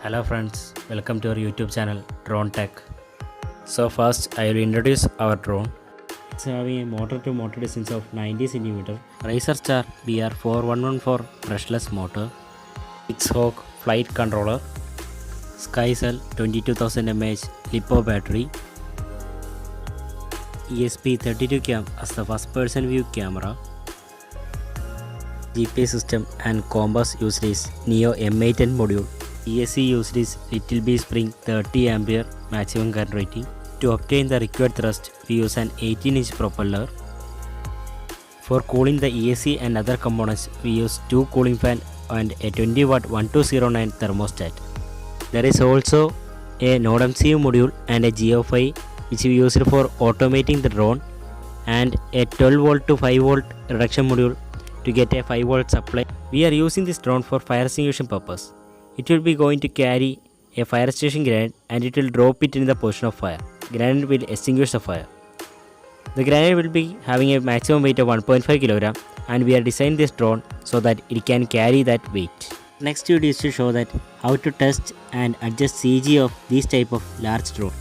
Hello friends, welcome to our YouTube channel Drone Tech. So first I will introduce our drone. It's having a motor to motor distance of 90 cm, Racer Star BR4114 brushless motor, 6-hawk flight controller, SkyCell 22,000 mAh LiPo battery, ESP32 cam as the first person view camera, GPS system and compass used is Neo M8N module. ESC used is Little B Spring 30 ampere maximum current rating. To obtain the required thrust, we use an 18-inch propeller. For cooling the ESC and other components, we use 2 cooling fan and a 20-watt 1209 thermostat. There is also a NodeMCU module and a GeoPhy which we use for automating the drone, and a 12-volt to 5-volt reduction module to get a 5-volt supply. We are using this drone for fire extinguishing purpose. It will be going to carry a fire extinguishing grenade and it will drop it in the position of fire. Grenade will extinguish the fire. The grenade will be having a maximum weight of 1.5 kg, and we are designed this drone so that it can carry that weight. Next video is to show that how to test and adjust CG of these type of large drone.